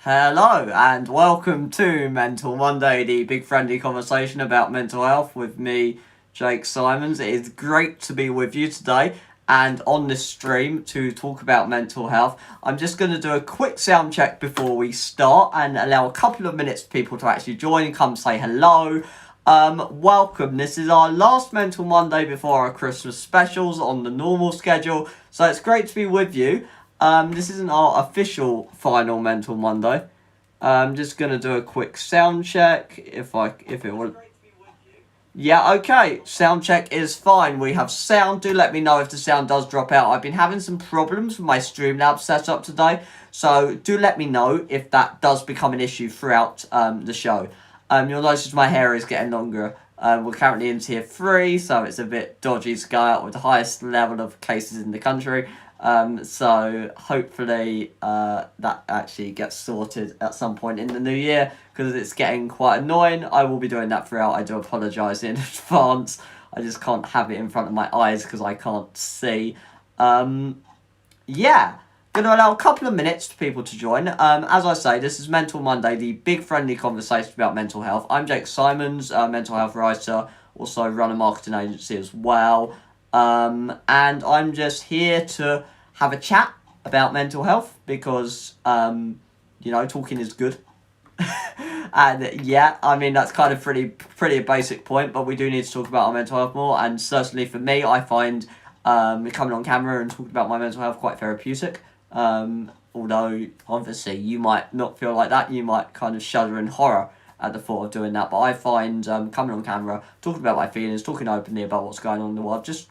Hello and welcome to Mental Monday, the big friendly conversation about mental health with me, Jake Symons. It is great to be with you today and on this stream to talk about mental health. I'm just going to do a quick sound check before we start and allow a couple of minutes for people to actually join and come say hello. Welcome. This is our last Mental Monday before our Christmas specials on the normal schedule, so it's great to be with you. This isn't our official final Mental Monday. I'm just gonna do a quick sound check if it will. Yeah, okay. Sound check is fine. We have sound. Do let me know if the sound does drop out. I've been having some problems with my Streamlabs setup today, so do let me know if that does become an issue throughout the show. You'll notice my hair is getting longer. We're currently in tier 3, so it's a bit dodgy to go out with the highest level of cases in the country. So hopefully that actually gets sorted at some point in the new year, because it's getting quite annoying. I will be doing that throughout. I do apologise in advance. I just can't have it in front of my eyes because I can't see. Yeah. Going to allow a couple of minutes for people to join. As I say, this is Mental Monday, the big friendly conversation about mental health. I'm Jake Symons, mental health writer, also run a marketing agency as well. And I'm just here to have a chat about mental health because, talking is good. And yeah, I mean, that's kind of pretty a basic point, but we do need to talk about our mental health more. And certainly for me, I find coming on camera and talking about my mental health quite therapeutic. Although obviously you might not feel like that, you might kind of shudder in horror at the thought of doing that, but I find coming on camera, talking about my feelings, talking openly about what's going on in the world, just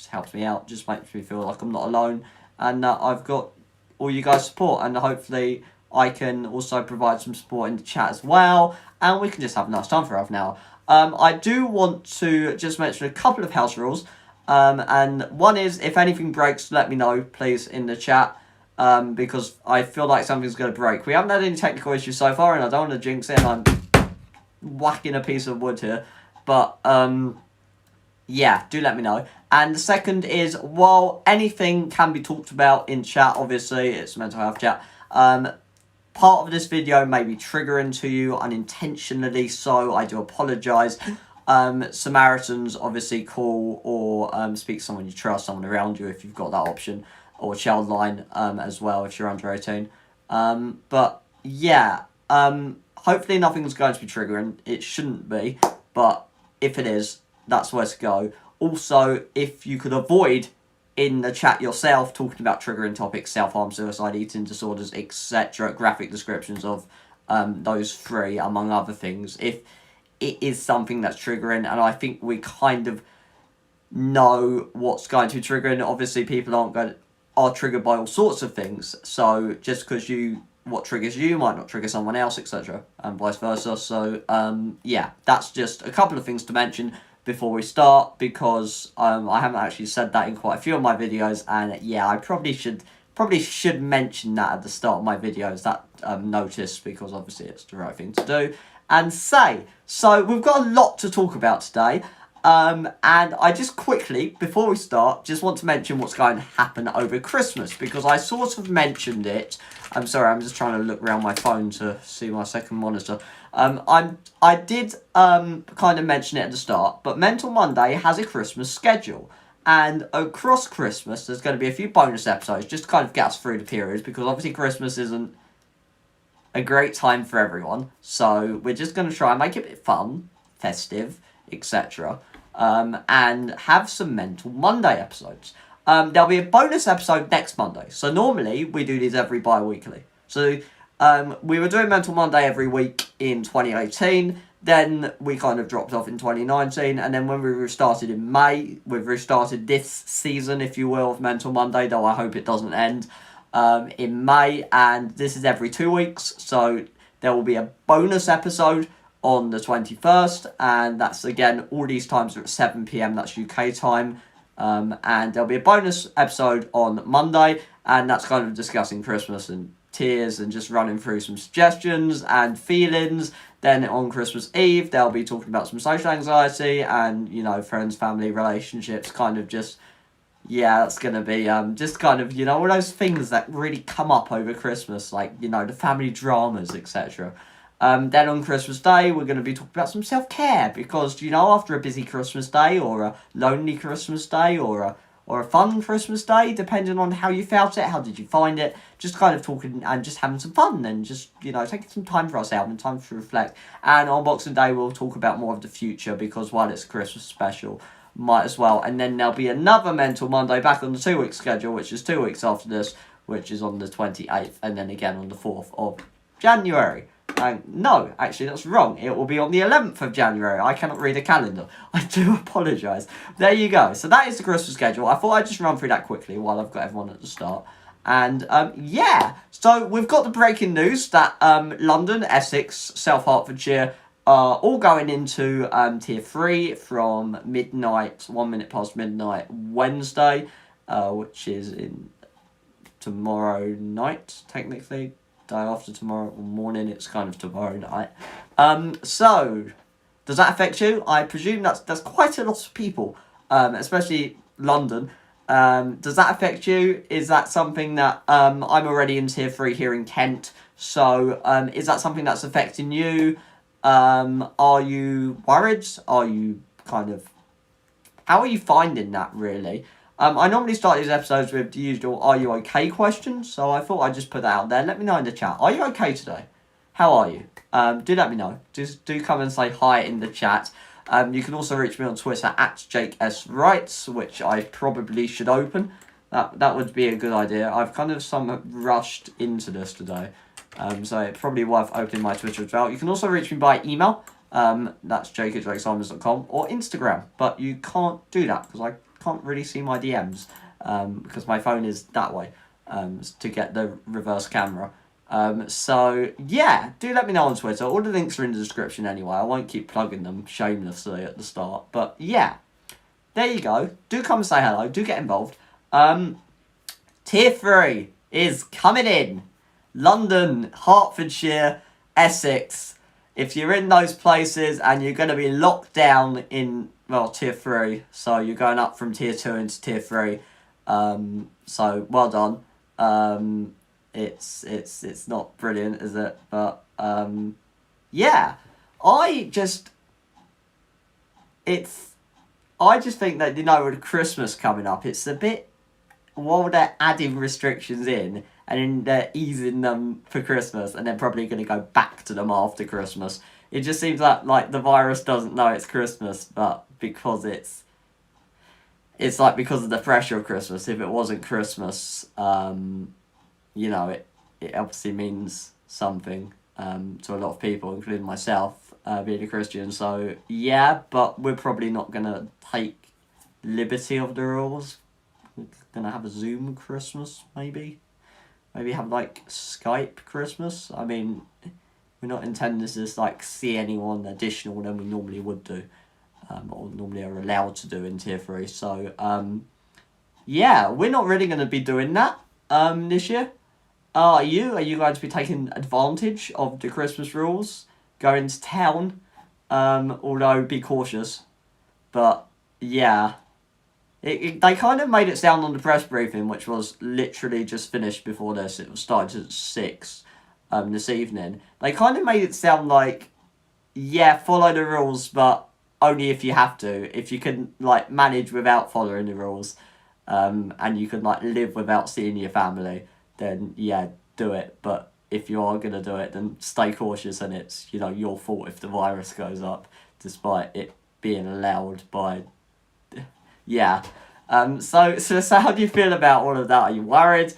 helps me out, just makes me feel like I'm not alone, and I've got all you guys' support, and hopefully I can also provide some support in the chat as well, and we can just have a nice time for half an hour. I do want to just mention a couple of house rules, and one is, if anything breaks, let me know, please, in the chat. Because I feel like something's going to break. We haven't had any technical issues so far, and I don't want to jinx it, and I'm whacking a piece of wood here. But, yeah, do let me know. And the second is, while anything can be talked about in chat, obviously, it's a mental health chat, part of this video may be triggering to you unintentionally, so I do apologise. Samaritans, obviously, call or speak to someone you trust, someone around you if you've got that option. Or child line as well if you're under 18. But yeah, hopefully nothing's going to be triggering. It shouldn't be, but if it is, that's where to go. Also, if you could avoid in the chat yourself talking about triggering topics, self-harm, suicide, eating disorders, etc., graphic descriptions of those three, among other things, if it is something that's triggering, and I think we kind of know what's going to be triggering. Obviously, people are triggered by all sorts of things, so just because what triggers you might not trigger someone else, etc., and vice versa. So yeah, that's just a couple of things to mention before we start, because I haven't actually said that in quite a few of my videos, and yeah, I probably should mention that at the start of my videos, that notice, because obviously it's the right thing to do and say. So we've got a lot to talk about today. And I just quickly, before we start, just want to mention what's going to happen over Christmas, because I sort of mentioned it. I'm sorry, I'm just trying to look around my phone to see my second monitor. I did kind of mention it at the start, but Mental Monday has a Christmas schedule. And across Christmas, there's going to be a few bonus episodes just to kind of get us through the periods, because obviously Christmas isn't a great time for everyone. So we're just going to try and make it a bit fun, festive, etc. And have some Mental Monday episodes. There'll be a bonus episode next Monday. So normally we do these every bi-weekly. So we were doing Mental Monday every week in 2018. Then we kind of dropped off in 2019. And then when we restarted in May, we've restarted this season, if you will, of Mental Monday, though I hope it doesn't end, in May. And this is every 2 weeks. So there will be a bonus episode on the 21st, and that's again, all these times are at 7 PM, that's UK time, and there'll be a bonus episode on Monday, and that's kind of discussing Christmas and tears and just running through some suggestions and feelings. Then on Christmas Eve, they'll be talking about some social anxiety and, friends, family, relationships, kind of just Yeah, that's going to be just kind of, all those things that really come up over Christmas, like, the family dramas, etc. Then on Christmas Day, we're going to be talking about some self-care because, after a busy Christmas Day or a lonely Christmas Day or a fun Christmas Day, depending on how you felt it, how did you find it, just kind of talking and just having some fun and just, taking some time for ourselves and time to reflect. And on Boxing Day, we'll talk about more of the future because while it's a Christmas special, might as well. And then there'll be another Mental Monday back on the 2 week schedule, which is 2 weeks after this, which is on the 28th, and then again on the 4th of January. No, actually, that's wrong. It will be on the 11th of January. I cannot read a calendar. I do apologise. There you go. So that is the Christmas schedule. I thought I'd just run through that quickly while I've got everyone at the start. And, so we've got the breaking news that London, Essex, South Hertfordshire are all going into Tier 3 from midnight, 1 minute past midnight, Wednesday, which is in tomorrow night, technically. Day after tomorrow morning, it's kind of tomorrow night. So, does that affect you? I presume that's quite a lot of people, especially London. Does that affect you? Is that something that I'm already in Tier 3 here in Kent, so is that something that's affecting you? Are you worried? Are you how are you finding that, really? I normally start these episodes with the usual "Are you okay?" question, so I thought I'd just put that out there. Let me know in the chat. Are you okay today? How are you? Do let me know. Just do come and say hi in the chat. You can also reach me on Twitter at Jake S. Wrights, which I probably should open. That would be a good idea. I've kind of somewhat rushed into this today. So it's probably worth opening my Twitter as well. You can also reach me by email. That's jake@jakesymons.com or Instagram. But you can't do that because I can't really see my DMs because my phone is that way to get the reverse camera. So, yeah, do let me know on Twitter. All the links are in the description anyway. I won't keep plugging them shamelessly at the start. But, yeah, there you go. Do come and say hello. Do get involved. Tier 3 is coming in. London, Hertfordshire, Essex. If you're in those places and you're going to be locked down in, Tier 3, so you're going up from Tier 2 into Tier 3, so well done. It's not brilliant, is it? But, yeah, I just think that, with Christmas coming up, it's a bit, while they're adding restrictions in, and then they're easing them for Christmas, and they're probably going to go back to them after Christmas. It just seems like the virus doesn't know it's Christmas, but because it's because of the pressure of Christmas. If it wasn't Christmas, it obviously means something to a lot of people, including myself, being a Christian. So yeah, but we're probably not gonna take liberty of the rules. We're gonna have a Zoom Christmas, maybe have Skype Christmas. I mean, we're not intending to just see anyone additional than we normally would do, or normally are allowed to do in Tier 3. So yeah, we're not really going to be doing that this year. Are you going to be taking advantage of the Christmas rules, going to town? Although be cautious. But yeah. They kind of made it sound on the press briefing, which was literally just finished before this. It was started at 6 this evening. They kind of made it sound like, yeah, follow the rules, but only if you have to. If you can manage without following the rules, and you can live without seeing your family, then yeah, do it. But if you are gonna do it, then stay cautious, and it's your fault if the virus goes up, despite it being allowed by. Yeah. So how do you feel about all of that? Are you worried?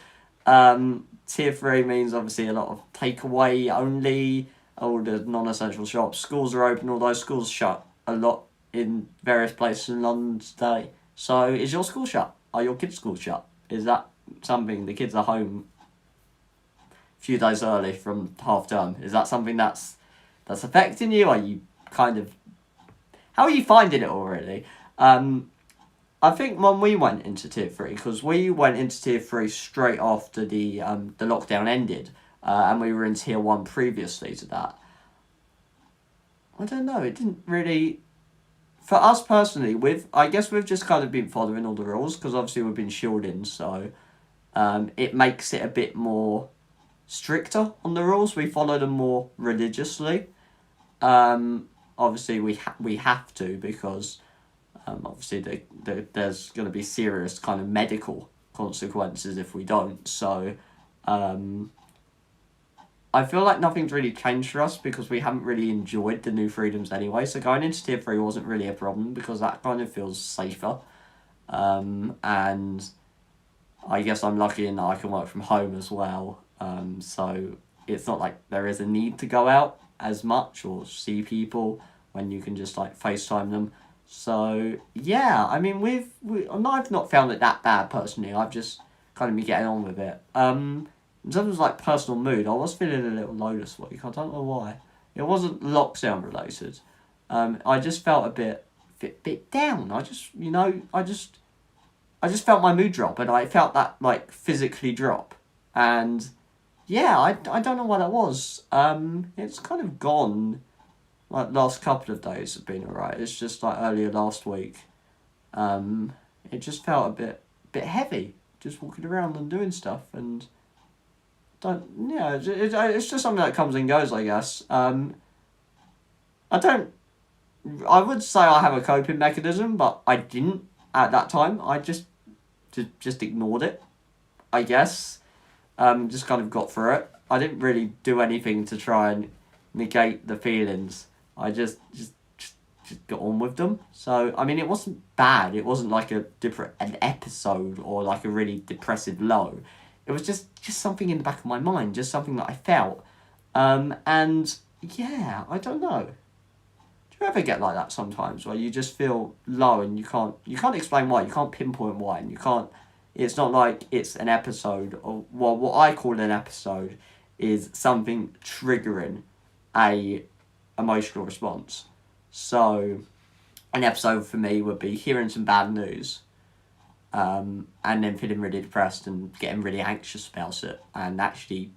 Tier 3 means obviously a lot of takeaway only, all the non-essential shops. Schools are open, although schools shut a lot in various places in London today. So is your school shut? Are your kids' schools shut? Is that something, the kids are home a few days early from half term? Is that something that's affecting you? Are you how are you finding it already? I think when we went into Tier 3, because we went into Tier 3 straight after the lockdown ended, and we were in Tier 1 previously to that. I don't know, it didn't really for us personally, I guess we've just kind of been following all the rules because obviously we've been shielding, so it makes it a bit more stricter on the rules. We follow them more religiously. Obviously we have to because obviously there's going to be serious kind of medical consequences if we don't. So I feel like nothing's really changed for us because we haven't really enjoyed the new freedoms anyway. So going into tier 3 wasn't really a problem because that kind of feels safer. And I guess I'm lucky in that I can work from home as well. So it's not like there is a need to go out as much or see people when you can just like FaceTime them. So yeah, I mean I've not found it that bad personally. I've just kind of been getting on with it. In terms of like personal mood, I was feeling a little low this week. I don't know why. It wasn't lockdown related. I just felt a bit down. I just felt my mood drop, and I felt that like physically drop, and yeah, I don't know why that was. It's kind of gone. Like last couple of days have been alright. It's just like earlier last week, it just felt a bit heavy, just walking around and doing stuff, and it's just something that comes and goes, I guess. I would say I have a coping mechanism, but I didn't at that time. I just ignored it, I guess. Just kind of got through it. I didn't really do anything to try and negate the feelings. I just got on with them. So, I mean, it wasn't bad. It wasn't like an episode or like a really depressive low. It was just something in the back of my mind, just something that I felt. And yeah, I don't know. Do you ever get like that sometimes where you just feel low and you can't explain why, you can't pinpoint why, and it's not like it's an episode, or well, what I call an episode is something triggering a emotional response. So an episode for me would be hearing some bad news, and then feeling really depressed and getting really anxious about it, and actually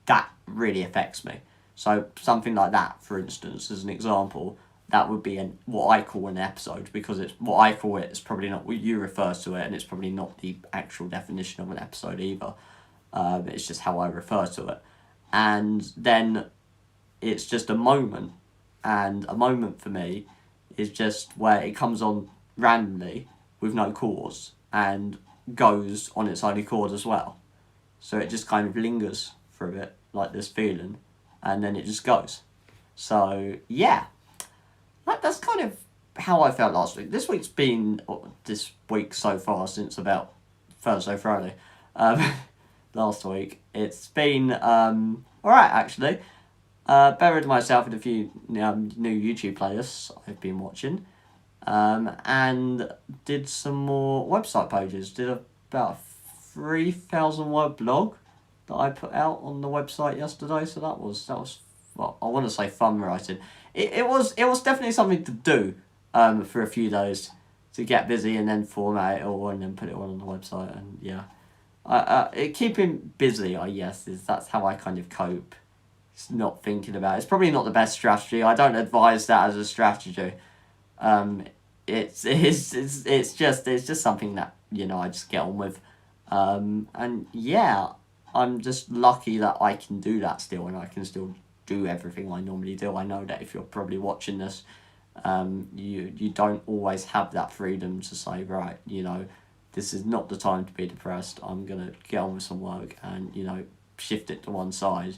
that really affects me. So something like that, for instance, as an example, that would be what I call an episode, because it's what I call it is probably not what you refer to it, and it's probably not the actual definition of an episode either. It's just how I refer to it. And then it's just a moment, and a moment for me is just where it comes on randomly with no cause and goes on its own accord as well. So it just kind of lingers for a bit, like this feeling, and then it just goes. So yeah, that's kind of how I felt last week. This week so far, since about Thursday, Friday, last week, it's been alright actually. Buried myself in a few new YouTube playlists I've been watching, and did some more website pages. Did about a 3,000 word blog that I put out on the website yesterday. So that was well, I want to say fun writing. It was definitely something to do for a few days, to get busy and then format it all and then put it all on the website, and yeah, keeping busy, I guess, that's how I kind of cope. It's not thinking about it. It's probably not the best strategy. I don't advise that as a strategy. It's just something that I just get on with, and yeah, I'm just lucky that I can do that still, and I can still do everything I normally do. I know that if you're probably watching this, you don't always have that freedom to say, right, this is not the time to be depressed. I'm gonna get on with some work and shift it to one side,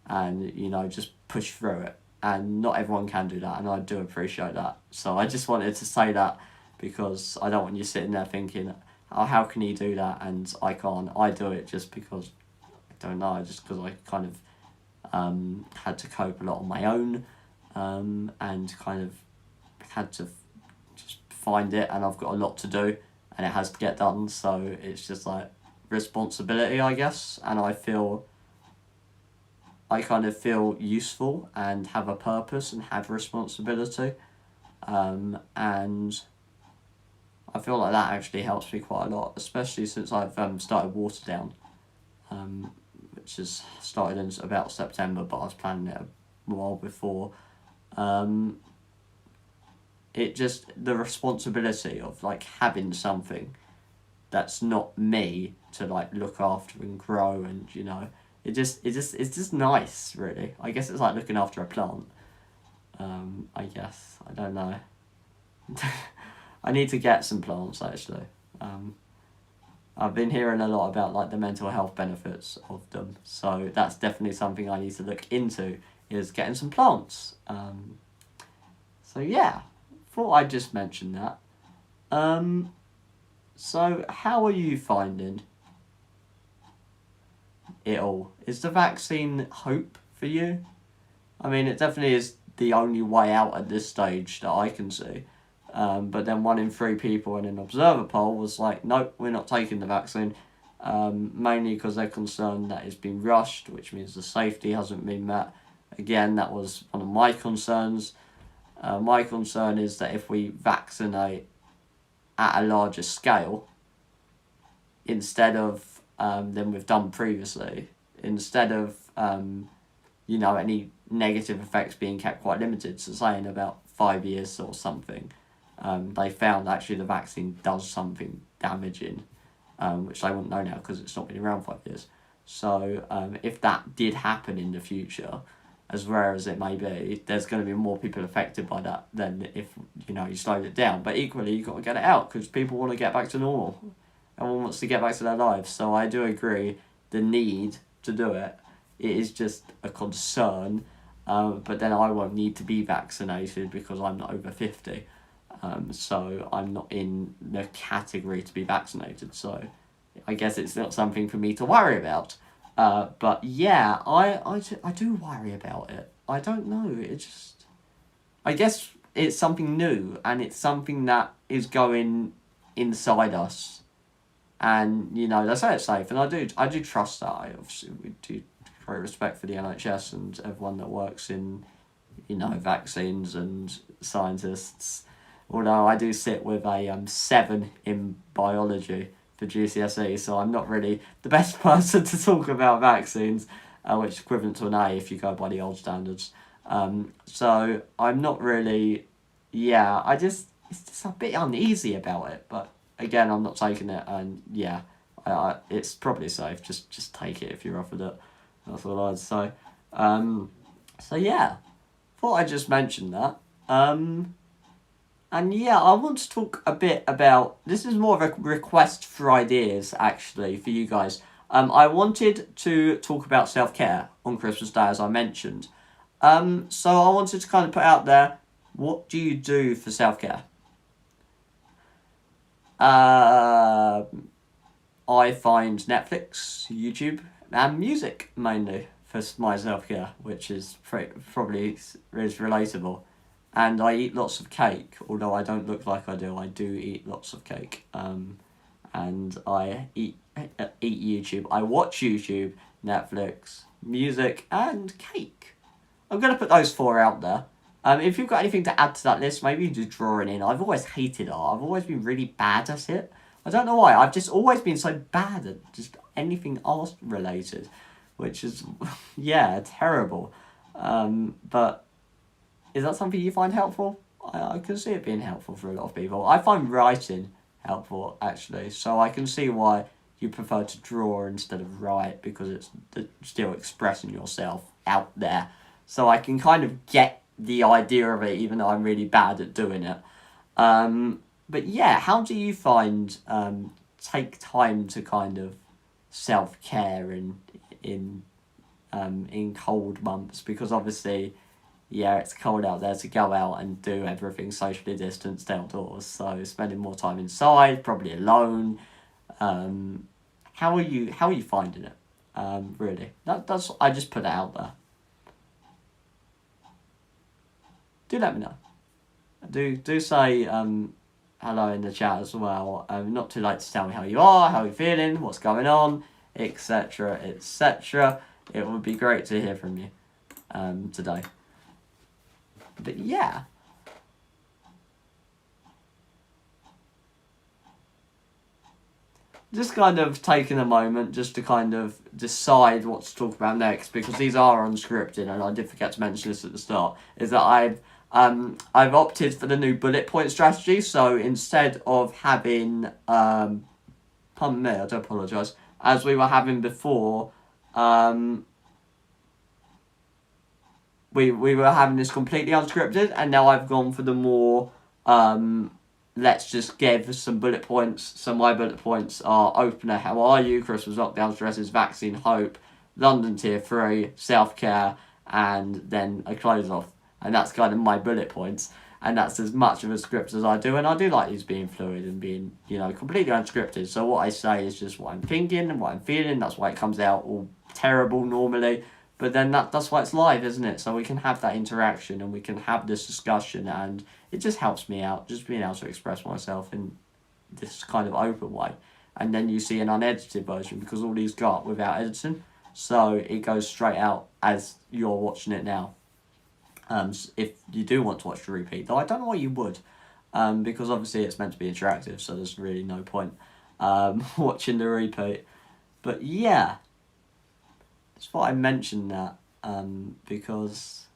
and just push through it. And not everyone can do that, and I do appreciate that. So I just wanted to say that, because I don't want you sitting there thinking, oh, how can he do that and I can't. I do it just because I don't know, just because I kind of had to cope a lot on my own, and kind of had to just find it, and I've got a lot to do and it has to get done, so it's just like responsibility, I guess, and I kind of feel useful and have a purpose and have responsibility, and I feel like that actually helps me quite a lot, especially since I've started Waterdown, which has started in about September, but I was planning it a while before. it just, the responsibility of like having something that's not me to like look after and grow, and you know, it's just nice, really. I guess it's like looking after a plant. I guess, I don't know. I need to get some plants, actually. I've been hearing a lot about like the mental health benefits of them, so that's definitely something I need to look into, is getting some plants. So yeah, thought I'd just mention that. So how are you finding it all? Is the vaccine hope for you? I mean, it definitely is the only way out at this stage that I can see. But then 1 in 3 people in an observer poll was like, nope, we're not taking the vaccine. Mainly because they're concerned that it's been rushed, which means the safety hasn't been met. Again, that was one of my concerns. My concern is that if we vaccinate at a larger scale, instead of than we've done previously, instead of you know, any negative effects being kept quite limited, so say in about 5 years or something, they found actually the vaccine does something damaging, which they wouldn't know now because it's not been around 5 years. So if that did happen in the future, as rare as it may be, there's going to be more people affected by that than if, you know, you slowed it down. But equally, you've got to get it out because people want to get back to normal. Everyone wants to get back to their lives. So I do agree the need to do it. It is just a concern. But then I won't need to be vaccinated because I'm not over 50. So I'm not in the category to be vaccinated. So I guess it's not something for me to worry about. But yeah, I do worry about it. I don't know. It just, I guess it's something new, and it's something that is going inside us. And you know, they say it's safe, and I do trust that. I obviously we do great respect for the NHS and everyone that works in, you know, vaccines and scientists. Although I do sit with a 7 in biology for GCSE, so I'm not really the best person to talk about vaccines, which is equivalent to an A if you go by the old standards. So I'm not really, yeah, it's just a bit uneasy about it, but again, I'm not taking it, and yeah, it's probably safe. Just take it if you're offered it. That's all I'd say. So yeah, thought I'd just mention that. And yeah, I want to talk a bit about, this is more of a request for ideas, actually, for you guys. I wanted to talk about self-care on Christmas Day, as I mentioned. So I wanted to kind of put out there, what do you do for self-care? I find Netflix, YouTube, and music, mainly, for my self-care, which is probably is relatable. And I eat lots of cake, although I don't look like I do eat lots of cake. And I eat YouTube. I watch YouTube, Netflix, music, and cake. I'm going to put those 4 out there. If you've got anything to add to that list, maybe you do draw it in. I've always hated art. I've always been really bad at it. I don't know why. I've just always been so bad at just anything art related, which is, yeah, terrible. But is that something you find helpful? I can see it being helpful for a lot of people. I find writing helpful, actually, so I can see why you prefer to draw instead of write, because it's still expressing yourself out there. So I can kind of get the idea of it, even though I'm really bad at doing it. But yeah, how do you find take time to kind of self-care in cold months? Because obviously, yeah, it's cold out there to go out and do everything socially distanced outdoors. So spending more time inside, probably alone. How are you finding it? Really, that's I just put it out there. Do let me know. Do say hello in the chat as well. Not too late to tell me how you are, how you're feeling, what's going on, etc., etc. It would be great to hear from you today. But yeah. Just kind of taking a moment just to kind of decide what to talk about next, because these are unscripted, and I did forget to mention this at the start, is that I've opted for the new bullet point strategy. So instead of having, pardon me, I do apologise, as we were having before, we were having this completely unscripted, and now I've gone for the more, let's just give some bullet points. So my bullet points are opener, how are you, Christmas lockdown stresses, vaccine, hope, London tier 3, self-care, and then a close off. And that's kind of my bullet points. And that's as much of a script as I do. And I do like these being fluid and being, completely unscripted. So what I say is just what I'm thinking and what I'm feeling. That's why it comes out all terrible normally. But then that's why it's live, isn't it? So we can have that interaction and we can have this discussion, and it just helps me out, just being able to express myself in this kind of open way. And then you see an unedited version, because all these go up without editing. So it goes straight out as you're watching it now. If you do want to watch the repeat, though I don't know why you would, because obviously it's meant to be interactive, so there's really no point watching the repeat. But yeah, it's thought I mentioned that because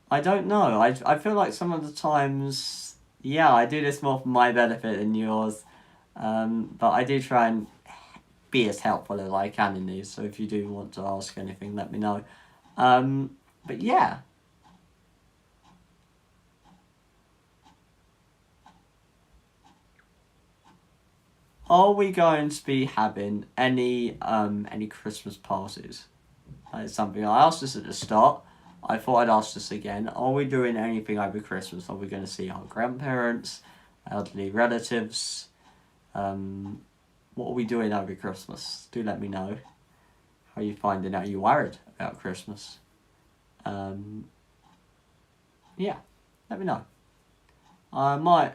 I don't know. I feel like some of the times, yeah, I do this more for my benefit than yours, but I do try and be as helpful as I can in these. So if you do want to ask anything, let me know. But yeah. Are we going to be having any Christmas parties? That is something I asked this at the start. I thought I'd ask this again. Are we doing anything over Christmas? Are we going to see our grandparents, elderly relatives? What are we doing over Christmas? Do let me know. How are you finding out? Are you worried about Christmas? Yeah, let me know. I might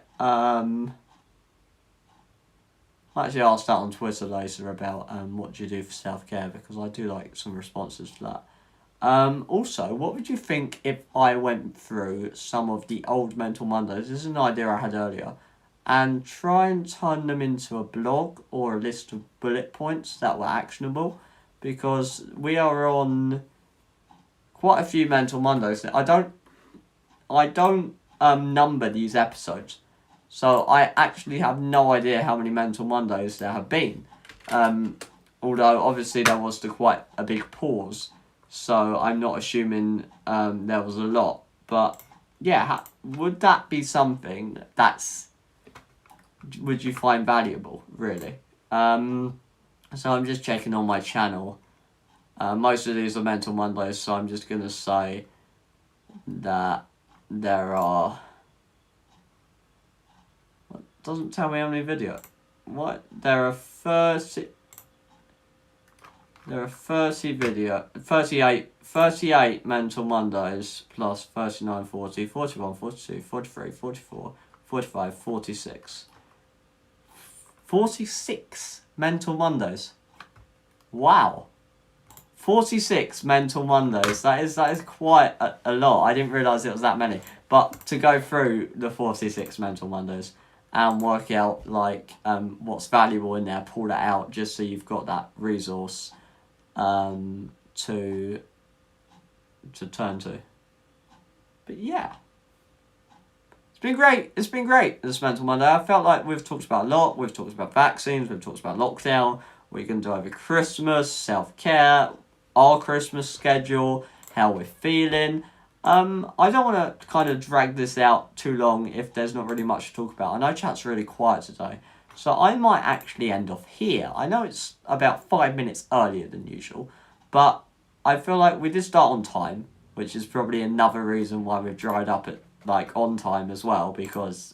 actually ask that on Twitter later about what do you do for self-care, because I do like some responses to that. Also, what would you think if I went through some of the old Mental Mondays, this is an idea I had earlier, and try and turn them into a blog or a list of bullet points that were actionable, because we are on quite a few Mental Mondays. I don't number these episodes, so I actually have no idea how many Mental Mondays there have been. Although obviously there was quite a big pause, so I'm not assuming there was a lot. But yeah, would that be something would you find valuable, really? So I'm just checking on my channel. Most of these are Mental Mondays, so I'm just going to say that there are... It doesn't tell me how many videos. What? There are 38 Mental Mondays plus 39, 40, 41, 42, 43, 44, 45, 46. 46 Mental Mondays. Wow. 46 Mental Mondays. That is quite a lot. I didn't realise it was that many. But to go through the 46 Mental Mondays and work out what's valuable in there, pull that out just so you've got that resource to turn to. But yeah. It's been great, this Mental Monday. I felt like we've talked about a lot. We've talked about vaccines. We've talked about lockdown. We're going to do over Christmas, self-care, our Christmas schedule, how we're feeling. I don't want to kind of drag this out too long if there's not really much to talk about. I know chat's really quiet today, so I might actually end off here. I know it's about 5 minutes earlier than usual, but I feel like we did start on time, which is probably another reason why we've dried up at on time as well, because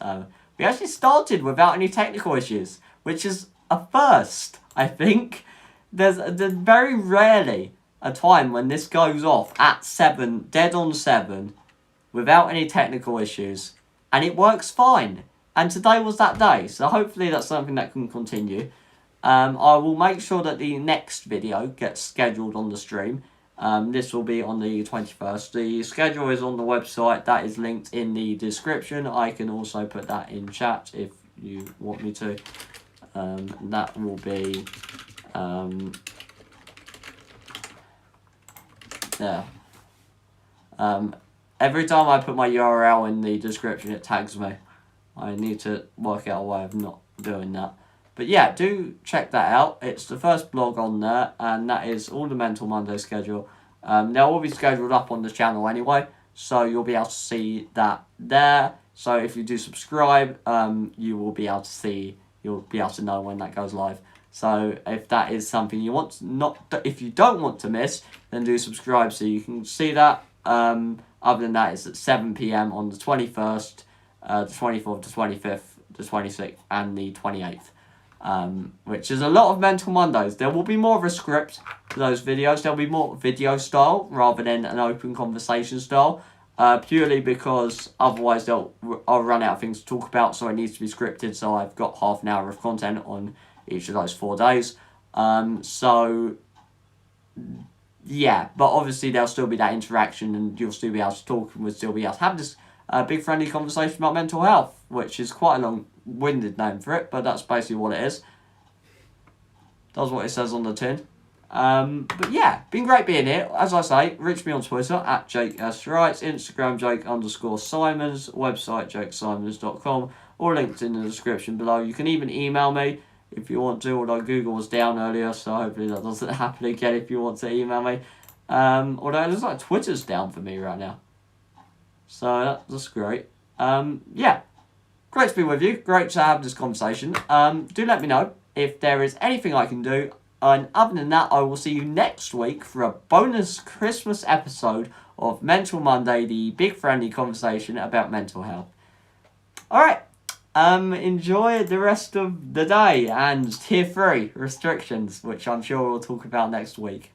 we actually started without any technical issues, which is a first, I think. There's very rarely a time when this goes off at 7, dead on 7, without any technical issues, and it works fine. And today was that day, so hopefully that's something that can continue. I will make sure that the next video gets scheduled on the stream. This will be on the 21st. The schedule is on the website. That is linked in the description. I can also put that in chat if you want me to. That will be... there. Every time I put my URL in the description, it tags me. I need to work out a way of not doing that. But yeah, do check that out. It's the first blog on there, and that is all the Mental Monday schedule. They'll all be scheduled up on the channel anyway, so you'll be able to see that there. So if you do subscribe, you will be able to see, you'll be able to know when that goes live. So if that is something you want to if you don't want to miss, then do subscribe so you can see that. Other than that, it's at 7 PM on the 21st, the 24th, the 25th, the 26th, and the 28th. Which is a lot of Mental Mondays. There will be more of a script to those videos. There'll be more video style rather than an open conversation style. Purely because otherwise I'll run out of things to talk about, so it needs to be scripted. So I've got half an hour of content on each of those 4 days. So yeah, but obviously there'll still be that interaction, and you'll still be able to talk, and we'll still be able to have this big friendly conversation about mental health, which is quite a long-winded name for it, but that's basically what it is. Does what it says on the tin. But yeah, been great being here. As I say, reach me on Twitter at Jake S. Writes, Instagram Jake_Symons, website jakesymons.com, or linked in the description below. You can even email me if you want to, although Google was down earlier, so hopefully that doesn't happen again if you want to email me. Although it looks like Twitter's down for me right now. So that's great. Yeah, great to be with you. Great to have this conversation. Do let me know if there is anything I can do. And other than that, I will see you next week for a bonus Christmas episode of Mental Monday, the big friendly conversation about mental health. Alright, enjoy the rest of the day and Tier 3 restrictions, which I'm sure we'll talk about next week.